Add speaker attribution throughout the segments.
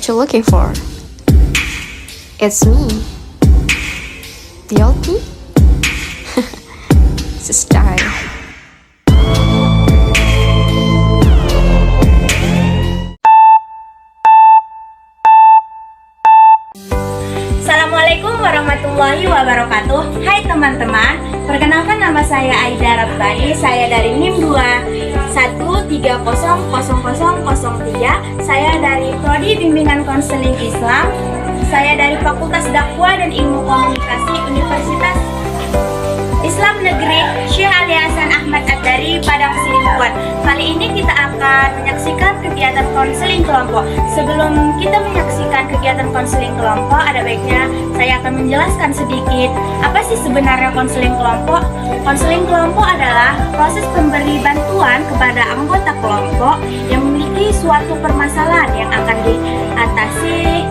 Speaker 1: what you're looking for. It's me, the old me. It's a style.
Speaker 2: Assalamualaikum warahmatullahi wabarakatuh. Hai teman-teman, perkenalkan nama saya Aida Rabbani. Saya dari NIM 213000003. Saya dari Prodi Bimbingan Konseling Islam. Saya dari Fakultas Dakwah dan Ilmu Komunikasi Universitas Islam Negeri Syekh Ali Hasan Ahmad Ad-Dari Padang Sidempuan. Kali ini kita akan menyaksikan kegiatan konseling kelompok. Sebelum kita menyaksikan kegiatan konseling kelompok, ada baiknya saya akan menjelaskan sedikit apa sih sebenarnya konseling kelompok. Konseling kelompok adalah proses pemberi bantuan kepada anggota kelompok yang memiliki suatu permasalahan yang akan diatasi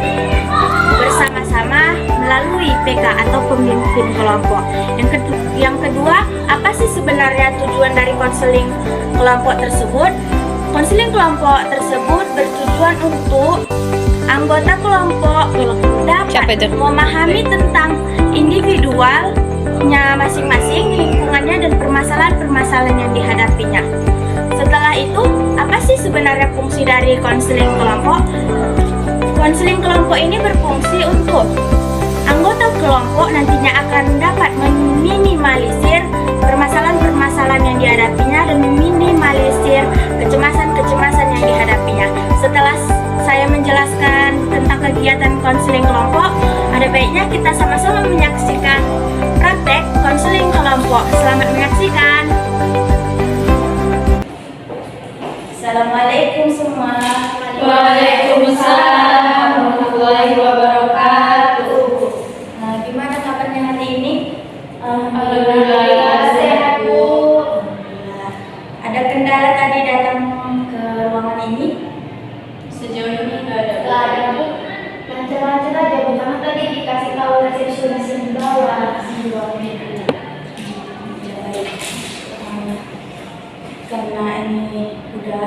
Speaker 2: bersama-sama melalui PK atau pemimpin kelompok. Yang kedua, apa sih sebenarnya tujuan dari konseling kelompok tersebut? Konseling kelompok tersebut bertujuan untuk anggota kelompok dapat memahami tentang individualnya masing-masing, lingkungannya, dan permasalahan-permasalahan yang dihadapinya. Setelah itu, apa sih sebenarnya fungsi dari konseling kelompok? Konseling kelompok ini berfungsi untuk anggota kelompok nantinya akan dapat meminimalisir permasalahan-permasalahan yang dihadapinya dan meminimalisir kecemasan-kecemasan yang dihadapinya. Setelah saya menjelaskan tentang kegiatan konseling kelompok, ada baiknya kita sama-sama menyaksikan praktek konseling kelompok. Selamat menyaksikan. Assalamualaikum semua.
Speaker 3: Waalaikumsalam warahmatullahi wabarakatuh.
Speaker 2: Gimana kabarnya hari ini?
Speaker 3: Alhamdulillah sehat, Bu.
Speaker 2: Alhamdulillah. Ada kendala tadi datang ke ruangan ini?
Speaker 3: Sejauh ini nggak ada.
Speaker 4: Gak ada, Bu. Lancar-lancar aja, Bu. Karena tadi dikasih tahu resepsionis di bawah.
Speaker 2: Ya, baik. Karena ini udah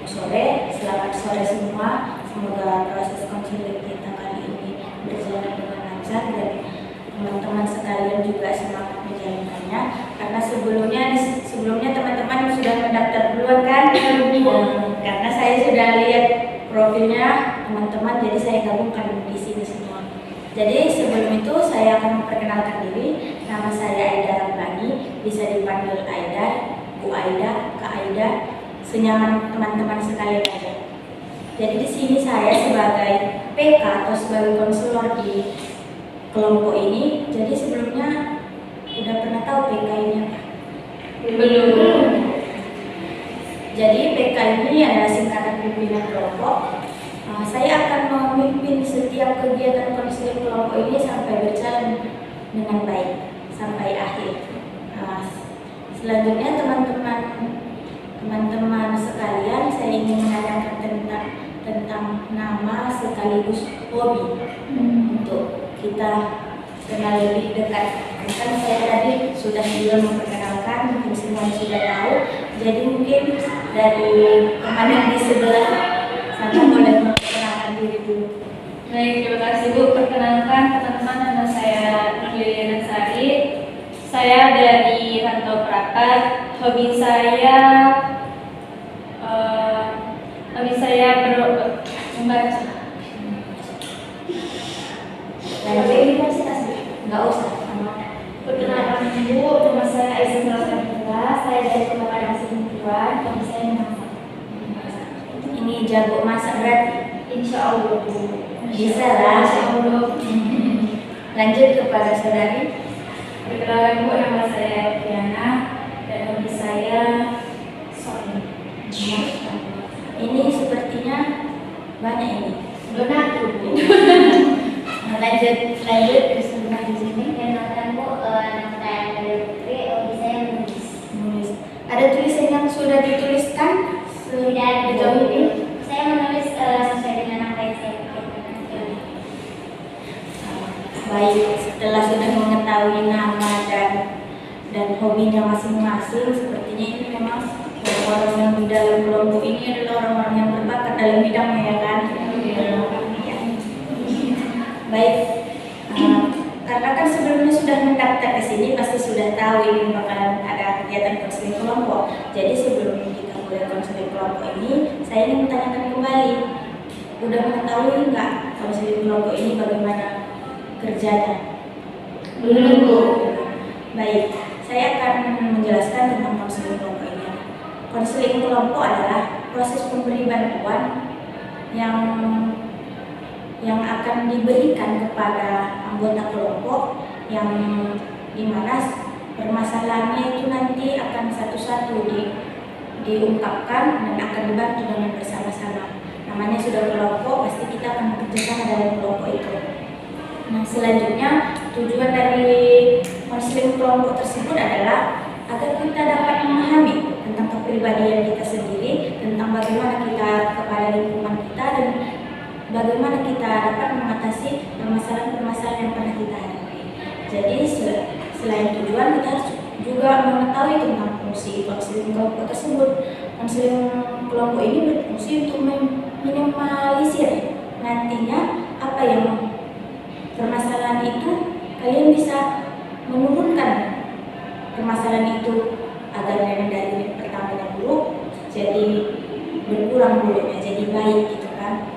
Speaker 2: sore, selamat sore semua. Semoga proses konseling kita kali ini berjalan dengan lancar dan teman-teman sekalian juga semangat menjalankannya. Karena sebelumnya teman-teman sudah mendaftar duluan kan? Karena saya sudah lihat profilnya teman-teman, jadi saya gabungkan di sini semua. Jadi sebelum itu saya akan memperkenalkan diri. Nama saya Aida Rabbani, bisa dipanggil Aida, Bu Aida, Kak Aida, senyaman teman-teman sekalian aja. Jadi di sini saya sebagai PK atau sebagai konselor di kelompok ini. Jadi sebelumnya udah pernah tahu PK ini apa?
Speaker 3: Belum.
Speaker 2: Jadi PK ini adalah singkatan pimpinan kelompok. Saya akan memimpin setiap kegiatan konseling kelompok ini sampai berjalan dengan baik sampai akhir. Selanjutnya teman-teman sekalian, saya ingin menanyakan tentang nama sekaligus hobi untuk kita kenal lebih dekat. Kan saya tadi sudah juga memperkenalkan, mungkin semua sudah tahu. Jadi mungkin dari teman yang di sebelah sana boleh memperkenalkan diri dulu.
Speaker 3: Baik, terima kasih, Bu. Perkenalkan teman-teman, nama saya Liliana Sari. Saya dari Rantau Prakat. Hobi saya membaca.
Speaker 2: Lalu universitas nggak usah.
Speaker 4: Perkenalkan, Bu. Nama saya Aisyah Nurullah. Saya dari Padang Sidempuan. Hobi saya memasak.
Speaker 2: Ini jago masak berarti?
Speaker 4: Insya Allah, Bu.
Speaker 2: Bisa lah. Lanjut kepada saudari.
Speaker 4: Perkenalkan, Bu. Nama saya Diana dan hobi saya sewing.
Speaker 2: Ini sepertinya banyak ini.
Speaker 4: Donatur, Bu.
Speaker 2: Lanjut ke sebelah di sini.
Speaker 4: Perkenalkan, Bu. Nama saya Maria Putri. Hobi saya menulis.
Speaker 2: Ada tulisan yang sudah dituliskan
Speaker 4: Sudah
Speaker 2: sejauh ini?
Speaker 4: Saya menulis sesuai dengan apa yang saya pikirkan.
Speaker 2: Baik, setelah sudah mengetahui nama dan hobinya masing-masing, sepertinya ini memang orang-orang yang di dalam kelompok ini adalah orang-orang yang berbakat dalam bidangnya, ya kan? datang ke sini pasti sudah tahu ini bakalan ada kegiatan konseling kelompok. Jadi sebelum kita mulai konseling kelompok ini, saya ingin menanyakan kembali, udah mengetahui nggak konseling kelompok ini bagaimana kerjanya?
Speaker 3: Belum, Bu.
Speaker 2: Baik, saya akan menjelaskan tentang konseling kelompok ini. Konseling kelompok adalah proses pemberi bantuan yang akan diberikan kepada anggota kelompok yang dimana permasalahannya itu nanti akan satu-satu diungkapkan dan akan dibantu dengan bersama-sama. Namanya sudah kelompok, pasti kita akan bekerjasama dalam kelompok itu. Nah, selanjutnya tujuan dari konseling kelompok tersebut adalah agar kita dapat memahami tentang kepribadian kita sendiri, tentang bagaimana kita kepada lingkungan kita, dan bagaimana kita dapat mengatasi permasalahan-permasalahan yang pernah kita hadapi. Jadi selain tujuan, kita harus juga mengetahui tentang fungsi konseling kelompok tersebut. Konseling kelompok ini berfungsi untuk meminimalisir nantinya apa yang permasalahan itu, kalian bisa menurunkan permasalahan itu agar dari pertamanya buruk jadi berkurang buruknya, jadi baik gitu kan.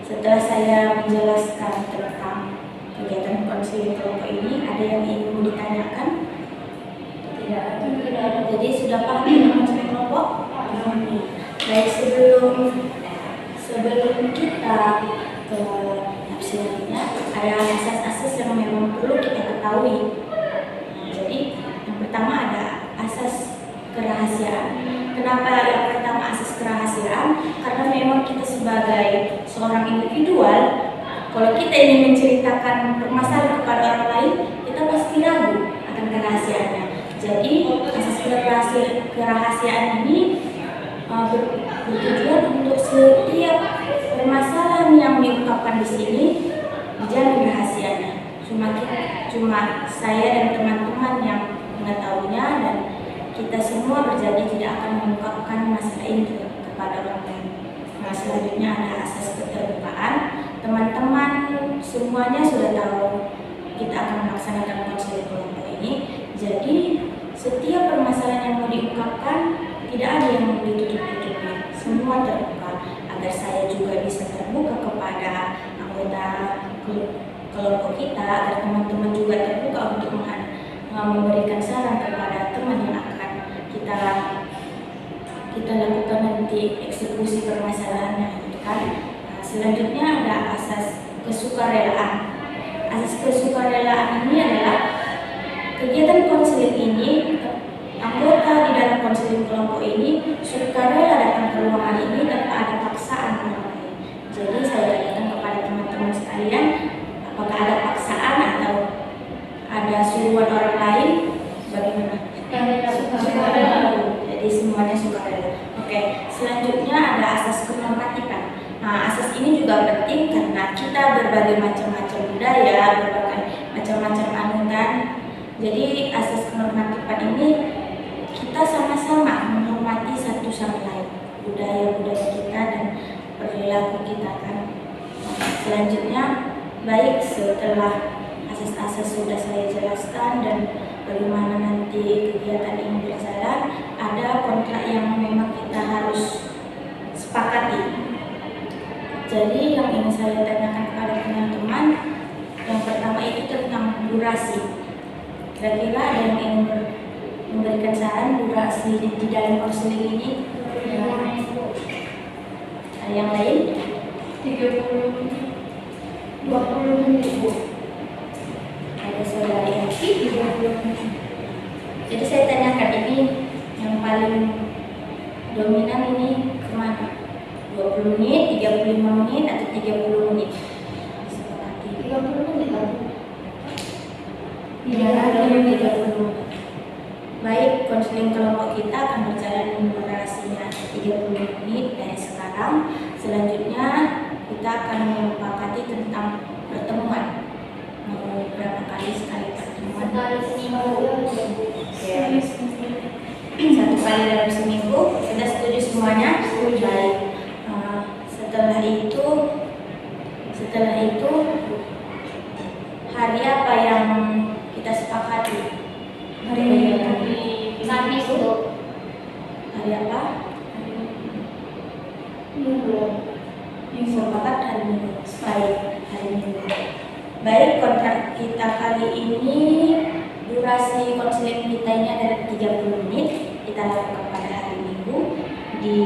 Speaker 2: Setelah saya menjelaskan tentang kegiatan konseling kelompok ini, ada yang ingin ditanyakan? Tidak ada. Jadi sudah paham tentang konseling kelompok? Baik, sebelum kita ke selanjutnya, ada asas-asas yang memang perlu kita ketahui. Jadi yang pertama ada asas kerahasiaan. Kenapa yang pertama asas kerahasiaan? Karena memang kita sebagai seorang individual, kalau kita ingin menceritakan permasalahan kepada orang lain, kita pasti ragu akan kerahasiaannya. Jadi asas kerahasiaan ini bertujuan untuk setiap permasalahan yang diungkapkan di sini dijamin rahasianya. Cuma saya dan teman-teman yang mengetahuinya, dan kita semua berjanji tidak akan mengungkapkan masalah ini kepada orang lain. Nah, selanjutnya ada asas keterbukaan. Teman-teman semuanya sudah tahu kita akan melaksanakan konseling kelompok ini. Jadi setiap permasalahan yang mau diungkapkan tidak ada yang ditutup-tutupi, semua terbuka, agar saya juga bisa terbuka kepada anggota kelompok kita, agar teman-teman juga terbuka untuk memberikan saran kepada teman yang akan kita lakukan nanti eksekusi permasalahannya, gitu kan. Nah, selanjutnya ada asas kesukarelaan. Asas kesukarelaan ini adalah kegiatan konseling ini, anggota di dalam konseling kelompok ini sukarela datang ke ruangan ini tanpa ada paksaan orang lain. Jadi saya tanyakan kepada teman-teman sekalian, apakah ada paksaan atau ada suruhan orang lain? Bagaimana? Sukarela. Jadi semuanya sukarela. Oke, selanjutnya ada asas kenormatifan. Nah, asas ini juga penting karena kita berbagai macam-macam budaya, berbagai macam-macam anutan. Jadi asas kenormatifan ini kita sama-sama menghormati satu sama lain, budaya-budaya kita dan perilaku kita kan. Selanjutnya, baik setelah asas-asas sudah saya jelaskan dan bagaimana nanti kegiatan ini berjalan, ada kontrak yang memang kita harus sepakati. Jadi yang ingin saya tanyakan kepada teman-teman, yang pertama itu tentang durasi. Kira-kira ada yang ingin memberikan saran durasi di dalam konseling ini? Ada yang lain?
Speaker 3: 30 menit.
Speaker 4: 20 menit, Bu.
Speaker 2: Ada saudara Eki 30 menit. Jadi saya tanyakan ini yang paling dominan ini kemana? 20 menit, 35 menit, atau 30 menit? Sepakati.
Speaker 4: 30 menit, Bu.
Speaker 2: Tidak ada 30. Baik, konseling kelompok kita akan berjalan durasinya 30 menit dari sekarang. Selanjutnya kita akan menyepakati tentang pertemuan. Mau berapa kali sekali pertemuan?
Speaker 4: Sekali seminggu.
Speaker 2: Ya. Satu kali dalam seminggu. Sudah setuju semuanya? Baik. Setelah itu hari apa yang kita sepakati hari Minggu. Baik, hari Minggu. Baik, kontrak kita kali ini durasi konseling kita ini adalah 30 menit. Kita lakukan pada hari Minggu di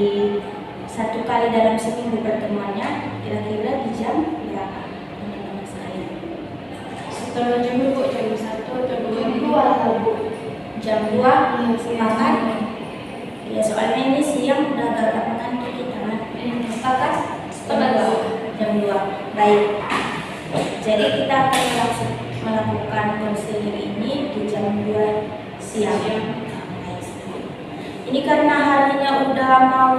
Speaker 2: satu kali dalam seminggu pertemuannya. Kira-kira di jam berapa teman-teman sekalian?
Speaker 3: Setelah jam 2, jam 1 atau 2?
Speaker 2: Jam 2 sepakat. Ya, soalnya ini siang udah agak mengantuk kita kan. Sepakat?
Speaker 3: Setengah 2.
Speaker 2: Jam 2. Baik. Jadi kita akan melakukan konseling ini di jam 2 siang. Baik. Ini karena harinya udah mau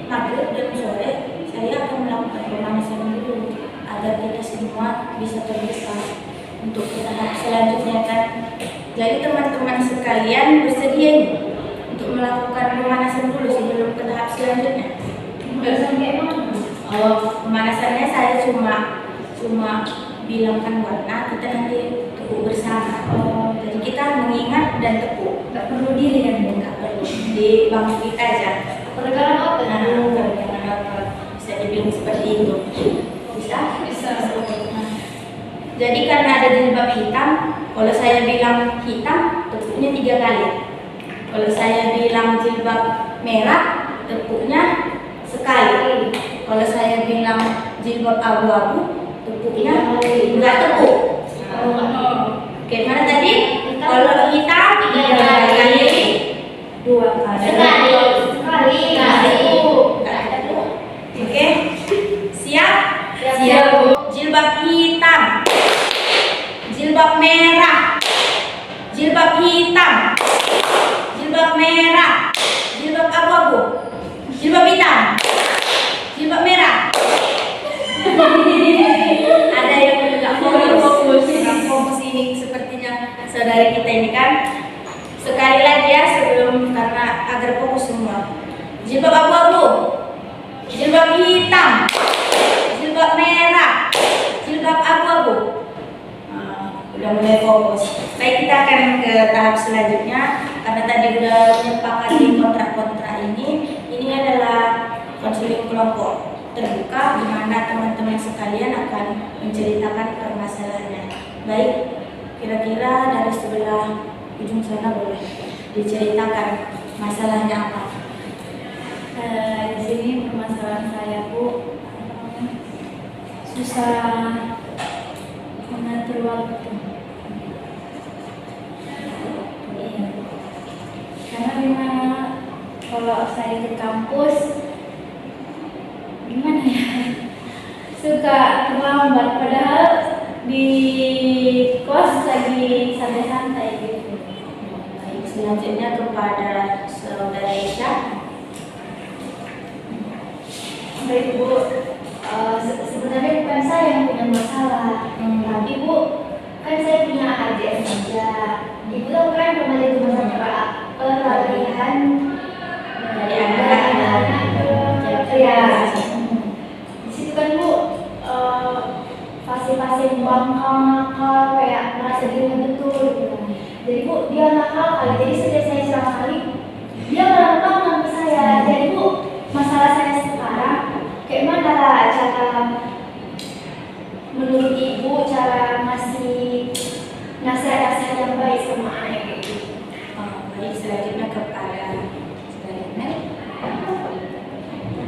Speaker 2: maghrib dan sore, saya akan melakukan pemanasan dulu agar kita semua bisa terbiasa untuk ke tahap selanjutnya kan. Jadi teman-teman sekalian bersedia nih untuk melakukan pemanasan dulu sebelum ke tahap selanjutnya.
Speaker 3: Sampai mana?
Speaker 2: Oh, pemanasannya saya cuma bilangkan warna, kita nanti tepuk bersama. Jadi kita mengingat dan tepuk.
Speaker 3: Nggak perlu diri kan?
Speaker 2: Nggak perlu di bangku kita aja.
Speaker 3: Peregangan otot.
Speaker 2: Peregangan otot. Bisa dibilang seperti itu. Bisa?
Speaker 3: Bisa.
Speaker 2: Jadi karena ada jilbab hitam, kalau saya bilang hitam, tepuknya 3 kali. Kalau saya bilang jilbab merah, tepuknya sekali. Kalau saya bilang jilbab abu-abu, tepuknya enggak tepuk. Oke, mana tadi? Kalau hitam 3 kali, 2 kali.
Speaker 4: Sekali.
Speaker 2: Oke, siap? Siap. Jilbab hitam, jilbab merah, jilbab hitam, jilbab merah, jilbab abu-abu, jilbab hitam, jilbab merah. Ada yang nggak fokus ini sepertinya saudari kita ini kan. Sekali lagi ya sebelum karena agar fokus semua. Jilbab abu-abu, jilbab hitam, jilbab merah, jilbab abu-abu. Udah mulai fokus. Baik, kita akan ke tahap selanjutnya karena tadi udah menyepakati kontrak-kontrak ini. Ini adalah konseling kelompok terbuka di mana teman-teman sekalian akan menceritakan permasalahannya. Baik, kira-kira dari sebelah ujung sana boleh diceritakan masalahnya apa?
Speaker 3: Di sini permasalahan saya, Bu, susah mengatur waktu. Iya. Karena memang kalau saya ke kampus, gimana ya, suka terlambat. Padahal di kos lagi santai-santai gitu.
Speaker 2: Baik, selanjutnya kepada saudara Isya.
Speaker 4: Baik Bu, sebenarnya bukan saya yang punya masalah, tapi Bu, kan saya punya adik saja. Ibu tahu kan kemarin itu masa pelatihan
Speaker 2: Dari anak-anak
Speaker 4: ya. Di situ kan Bu, fase-fase bangkang nakal, kayak merasa dirinya betul gitu. Jadi Bu, dia nakal kali. Jadi setiap saya cerama kali, dia marah-marah ke saya. Jadi Bu, masalah saya sekarang, kayak mana cara menurut Ibu cara ngasih nasihat-nasihat yang baik sama anak gitu?
Speaker 2: Baik, selanjutnya kepada saudara Mel.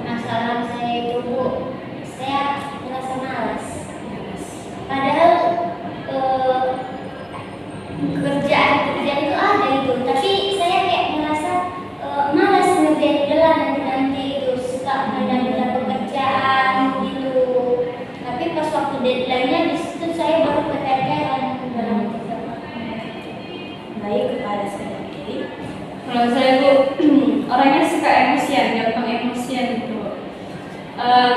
Speaker 5: Masalah saya itu Bu, saya merasa malas. Padahal kerjaan itu ada itu, tapi saya kayak merasa malas ngerjain nanti itu, suka menunda pekerjaan gitu. Tapi pas waktu deadline-nya di situ saya baru keteteran dalam
Speaker 2: Baik, kepada saudara Kiri.
Speaker 3: Kalau saya, Bu, orangnya suka emosian, gampang emosian gitu.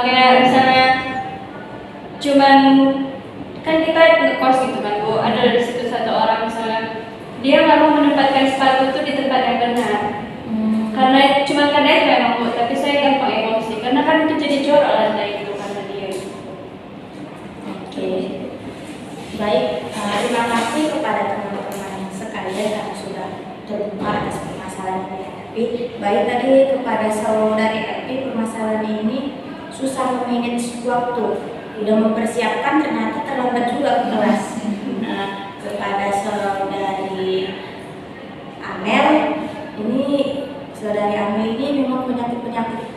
Speaker 3: Kayak misalnya cuman kan kita ngekos gitu kan Bu, ada di situ satu orang misalnya dia nggak mau menempatkan sepatu itu di tempat yang benar. Karena itu memang Bu, tapi saya gampang emosi karena kan itu jadi jorok lantai itu karena dia.
Speaker 2: Oke. Baik, terima kasih kepada teman-teman sekalian yang sudah terbuka atas permasalahan yang dihadapi. Baik, tadi kepada saudari Epi, permasalahan ini susah memanage waktu. udah mempersiapkan ternyata terlambat juga ke kelas. Nah, kepada saudari Amel, ini saudari Amel ini memang penyakit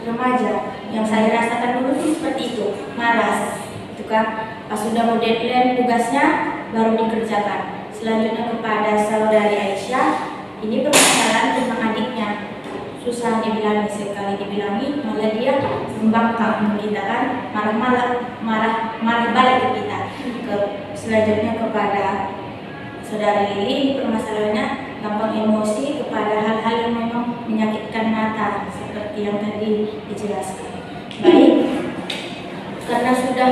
Speaker 2: remaja yang saya rasakan dulu tuh seperti itu, malas, itu kan. Pas sudah mau deadline tugasnya baru dikerjakan. Selanjutnya kepada saudari Aisyah, ini permasalahan tentang adiknya. Susah dibilangi, sekali dibilangi malah dia membangkang kita kan, marah balik ke kita. Selanjutnya kepada saudari Lili, ini permasalahannya gampang emosi kepada hal-hal yang memang menyakitkan mata seperti yang tadi dijelaskan. Baik, karena sudah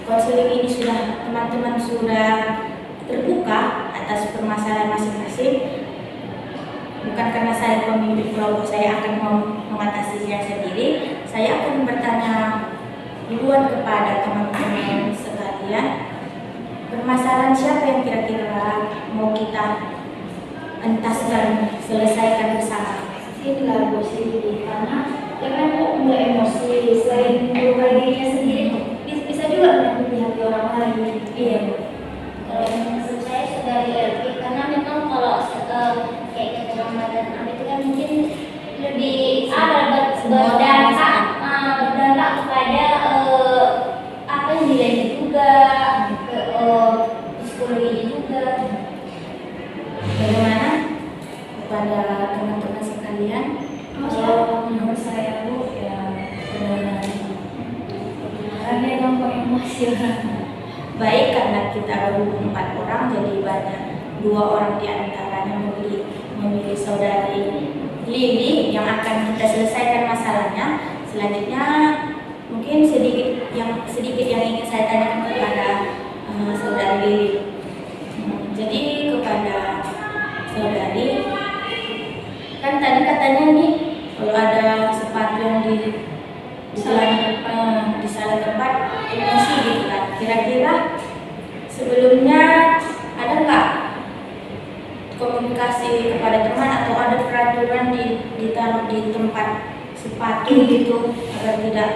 Speaker 2: konseling ini sudah teman-teman sudah terbuka atas permasalahan masing-masing. Bukan karena saya pemimpin kelompok saya akan mengatasinya sendiri, saya akan bertanya duluan kepada teman-teman sekalian, permasalahan siapa yang kira-kira mau kita entaskan, selesaikan bersama.
Speaker 4: Inilah Bu Siti, karena ya kan Bu mulai emosi, selain melukai dirinya sendiri, bisa juga menyakiti hati orang lain.
Speaker 2: Iya Bu.
Speaker 5: Kalau menurut saya sudah lebih, karena memang kalau kayak keterlambatan itu kan mungkin lebih berdampak kepada apa yang nilainya juga, ke psikologi juga.
Speaker 2: Bagaimana kepada teman-teman sekalian?
Speaker 3: Kalau menurut saya Bu, ya kebenarannya gampang emosi.
Speaker 2: Baik, karena kita baru 4 orang, jadi banyak 2 orang di antaranya memilih saudari Lili yang akan kita selesaikan masalahnya. Selanjutnya mungkin sedikit yang ingin saya tanyakan kepada saudari Lili. Jadi kepada saudari, kan tadi katanya nih kalau ada sepatu yang di salah tempat emosi gitu kan. Kira-kira sebelumnya ada nggak komunikasi kepada teman atau ada peraturan ditaruh di tempat sepatu gitu agar tidak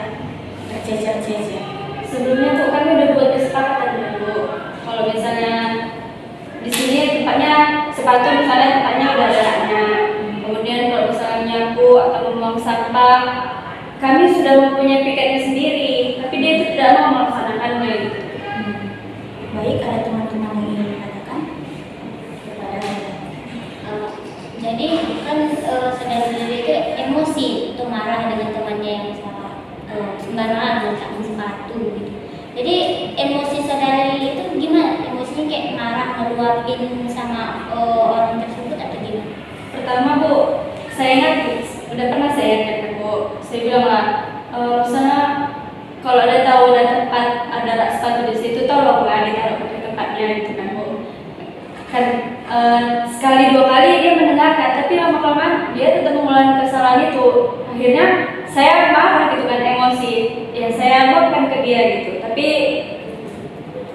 Speaker 2: tercecer-cecer?
Speaker 3: Sebelumnya Bu, kami udah buat kesepakatan ya Bu. Kalau misalnya di sini tempatnya sepatu, misalnya tempatnya udah ada raknya. Kemudian kalau misalnya nyapu atau membuang sampah, kami sudah mempunyai piketnya sendiri, tapi dia itu tidak mau melaksanakannya gitu.
Speaker 2: Baik, ada teman-teman yang ingin menanyakan kepada Anda?
Speaker 5: Jadi kan saudara Lili itu emosi itu marah dengan temannya yang salah, sembarangan meletakkan sepatu gitu. Jadi emosi saudara Lili itu gimana? Emosinya kayak marah, ngeluapin sama orang tersebut atau gimana?
Speaker 3: Pertama Bu, saya ingat udah pernah saya ingatkan Bu, saya bilang lah, misalnya kalau ada tahu ada tempat ada rak sepatu di situ, tolonglah ditaruh ke tempatnya gitu kan Bu. Kan sekali 2 kali dia mendengarkan, tapi lama-kelamaan dia tetap mengulangi kesalahan itu. Akhirnya saya marah gitu kan, emosi. Ya saya luapkan ke dia gitu, tapi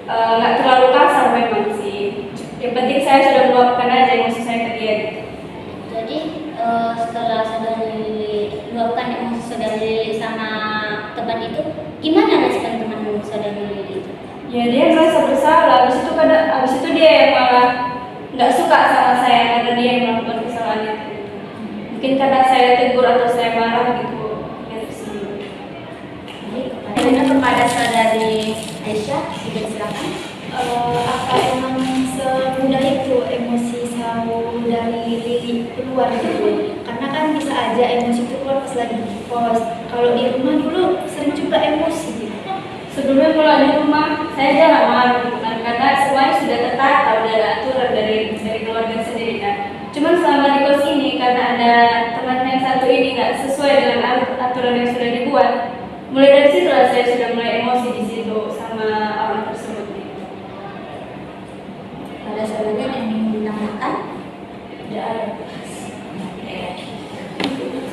Speaker 3: nggak terlalu kasar memang sih. Yang penting saya sudah meluapkan aja emosi saya ke dia gitu.
Speaker 5: Jadi setelah saudara Lili luapkan emosi saudara Lili sama teman itu, gimana respon teman saudara Lili itu?
Speaker 3: Ya dia merasa bersalah, habis itu dia yang malah nggak suka sama saya karena dia yang melakukan kesalahan itu. Mungkin karena saya tegur atau saya marah gitu. Gitu sih.
Speaker 2: Kepada saudari Aisyah, silakan.
Speaker 4: Apa emang semudah itu emosi saudari Lili keluar gitu? Karena kan bisa aja emosi itu keluar pas lagi di kos. Kalau di rumah dulu sering juga emosi gitu.
Speaker 3: Sebelumnya kalau di rumah saya jarang marah gitu kan, karena semuanya sudah tertata, udah ada aturan dari keluarga sendiri kan. Cuman selama di kos ini karena ada teman yang satu ini nggak sesuai dengan aturan yang sudah dibuat, mulai dari situ lah saya sudah mulai emosi di situ sama orang tersebut.
Speaker 2: Ada saudara yang ingin ditambahkan?
Speaker 3: Tidak ada.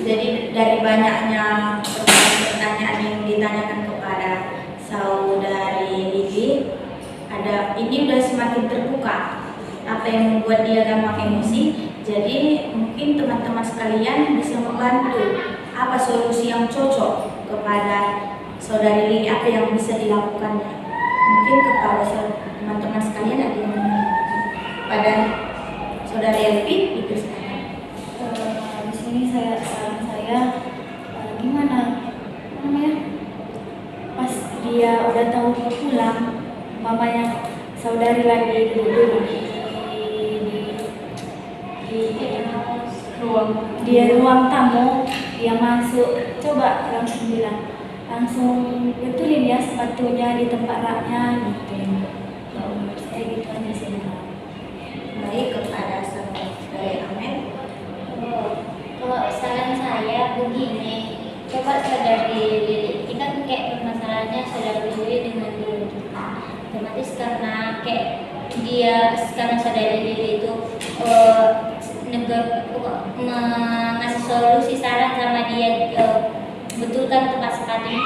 Speaker 2: Jadi dari banyaknya pertanyaan yang ditanyakan kepada saudari Lili, ini udah semakin terbuka apa yang membuat dia gampang emosi. Jadi mungkin teman-teman sekalian bisa membantu apa solusi yang cocok kepada Saudari Lili apa yang bisa dilakukannya? Mungkin kepada teman-teman sekalian ada yang pada Saudari Elvi dipersilakan.
Speaker 4: Di sini saran saya gimana namanya, pas dia udah tahu mau pulang, mamanya saudari lagi duduk di ruang tamu, dia masuk, coba langsung bilang, langsung betulin ya sepatunya di tempat raknya gitu. Kalau menurut saya gitu aja sih.
Speaker 2: Baik, kepada Saudari Amen.
Speaker 5: Kalau saran saya begini, coba saudari Lili, kita kan kayak permasalahannya saudari Lili dengan dulu kita. Otomatis karena kayak dia sekarang saudari Lili itu ngasih solusi saran sama dia betulkan tempat sepatunya.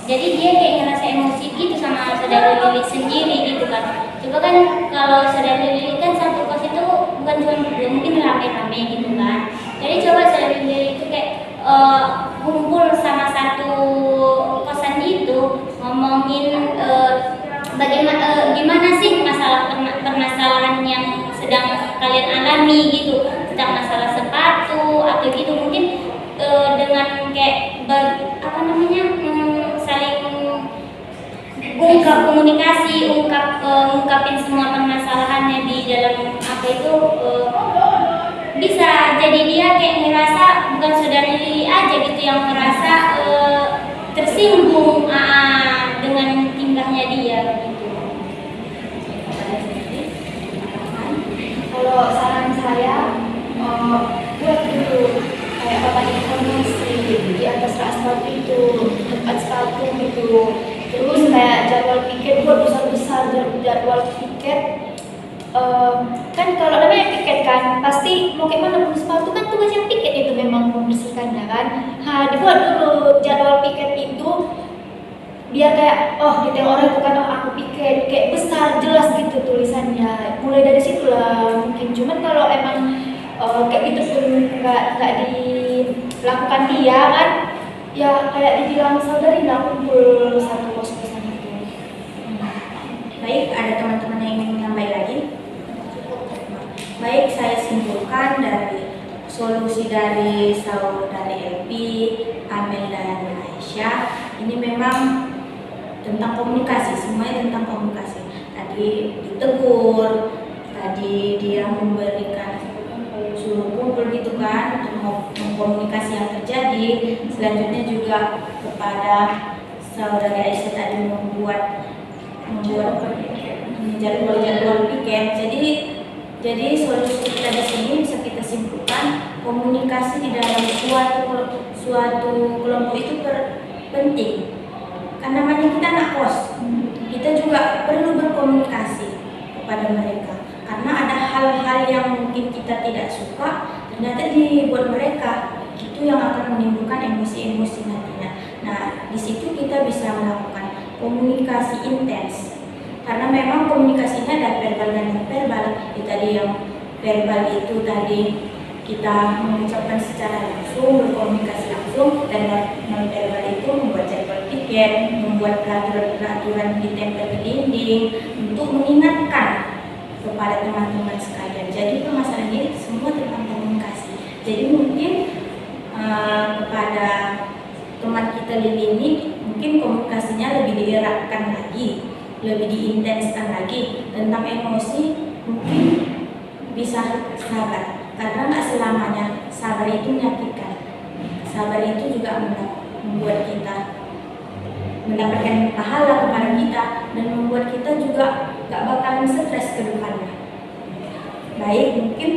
Speaker 5: Jadi dia kayak ngerasa emosi gitu sama saudari Lili sendiri gitu kan. Coba kan kalau saudari Lili kan satu kos itu bukan cuma mungkin rame-rame gitu kan. Jadi coba saudari Lili itu kayak kumpul sama satu kosan gitu, ngomongin bagaimana gimana sih permasalahan yang sedang kalian alami gitu, tentang masalah sepatu atau gitu, mungkin dengan kayak saling ungkap komunikasi, ungkapin semua permasalahannya di dalam apa itu, bisa jadi dia kayak ngerasa bukan saudari Lili aja gitu yang ngerasa tersinggung dengan tingkahnya dia gitu.
Speaker 4: Kalau saran saya, buat dulu kayak papan informasi di atas rak sepatu itu, tempat sepatu gitu. Terus kayak jadwal piket, buat besar-besar jadwal piket. Kan kalau namanya piket kan, pasti mau kayak mana pun sepatu kan tugasnya piket itu memang membersihkannya kan. Dibuat dulu jadwal piket itu, biar kayak ditengok orang itu kan, aku piket kayak besar jelas gitu tulisannya. Mulai dari situ lah mungkin. Cuman kalau emang kayak gitu pun nggak dilakukan dia kan, ya kayak dibilang saudari nggak kumpul satu kos-kosan itu.
Speaker 2: Baik, ada teman-teman yang ingin menambah lagi? Baik, saya simpulkan dari solusi dari Saudari Elvi, Amel, dan Aisyah. Ini memang tentang komunikasi, semuanya tentang komunikasi. Tadi ditegur, tadi dia memberikan suruh kumpul gitu kan, untuk mengkomunikasi yang terjadi. Selanjutnya juga kepada Saudari Aisyah tadi membuat jadwal piket. Jadi solusi kita di sini bisa kita simpulkan, komunikasi di dalam suatu kelompok itu penting. Karena namanya kita anak kos, kita juga perlu berkomunikasi kepada mereka. Karena ada hal-hal yang mungkin kita tidak suka, ternyata dibuat mereka, itu yang akan menimbulkan emosi-emosi nantinya. Nah, di situ kita bisa melakukan komunikasi intens. Karena memang komunikasinya ada verbal dan non verbal. Tadi yang verbal itu tadi kita mengucapkan secara langsung, berkomunikasi langsung, dan non verbal itu membuat jadwal piket, membuat peraturan ditempel di dinding untuk mengingatkan kepada teman-teman sekalian. Jadi permasalahan ini semua tentang komunikasi. Jadi mungkin kepada teman kita Lili ini mungkin komunikasinya lebih dieratkan lagi, lebih diintenskan lagi. Tentang emosi mungkin bisa sabar, karena nggak selamanya sabar itu menyakitkan. Sabar itu juga membuat kita mendapatkan pahala kepada kita, dan membuat kita juga nggak bakalan stres ke depannya. Baik, mungkin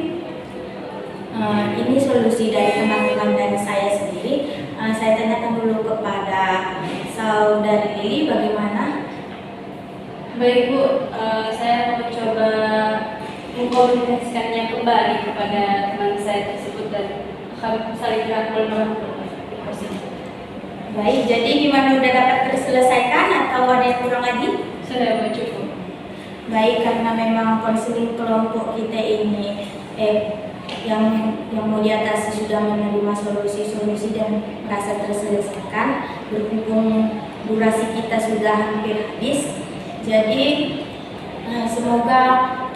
Speaker 2: ini solusi dari teman-teman dan saya sendiri. Saya tanyakan dulu kepada Saudari Lili, bagaimana?
Speaker 3: Baik Bu, saya mencoba mengkomunikasikannya kembali kepada teman saya tersebut dan akan saling rangkul merangkul.
Speaker 2: Baik, jadi gimana, udah dapat terselesaikan atau ada yang kurang lagi?
Speaker 3: Sudah cukup.
Speaker 2: Baik, karena memang konseling kelompok kita ini yang mau diatasi sudah menerima solusi-solusi dan merasa terselesaikan, berhubung durasi kita sudah hampir habis. Jadi semoga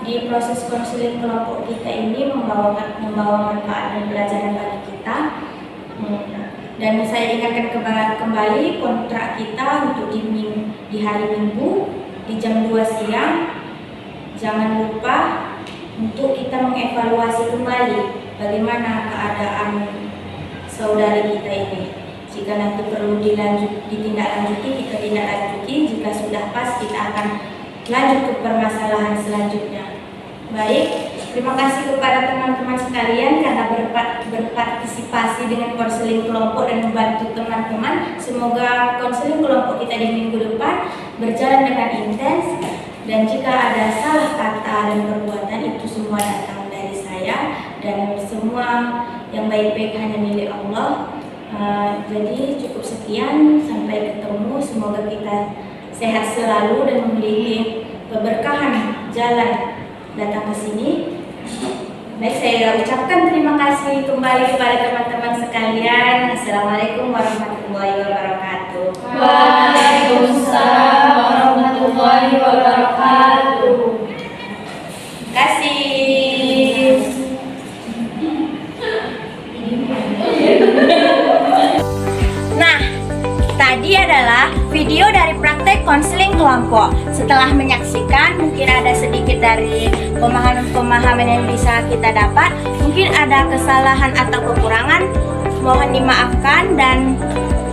Speaker 2: di proses konseling kelompok kita ini membawa manfaat dan pelajaran bagi kita. Dan saya ingatkan kembali kontrak kita untuk di hari Minggu di jam 2 siang. Jangan lupa untuk kita mengevaluasi kembali bagaimana keadaan saudari kita ini. Jika nanti perlu ditindaklanjuti, kita tindaklanjuti. Jika sudah pas, kita akan lanjut ke permasalahan selanjutnya. Baik, terima kasih kepada teman-teman sekalian karena berpartisipasi dengan konseling kelompok dan membantu teman-teman. Semoga konseling kelompok kita di minggu depan berjalan dengan intens. Dan jika ada salah kata dan perbuatan, itu semua datang dari saya, dan semua yang baik-baik hanya milik Allah. Jadi cukup sekian, sampai ketemu. Semoga kita sehat selalu dan memiliki keberkahan jalan datang ke sini. Baik, saya ucapkan terima kasih kembali kepada teman-teman sekalian. Assalamualaikum warahmatullahi wabarakatuh.
Speaker 3: Waalaikumsalam warahmatullahi wabarakatuh.
Speaker 2: Terima kasih. Nah, tadi adalah video dari praktek konseling kelompok. Setelah menyaksikan, mungkin ada sedikit dari pemahaman-pemahaman yang bisa kita dapat. Mungkin ada kesalahan atau kekurangan, mohon dimaafkan, dan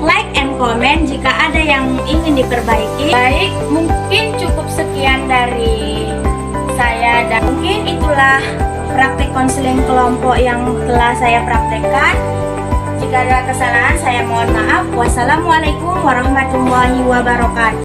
Speaker 2: like and comment jika ada yang ingin diperbaiki. Baik, mungkin cukup sekian dari saya, dan mungkin itulah praktek konseling kelompok yang telah saya praktekkan. Jika ada kesalahan, saya mohon maaf. Wassalamualaikum warahmatullahi wabarakatuh.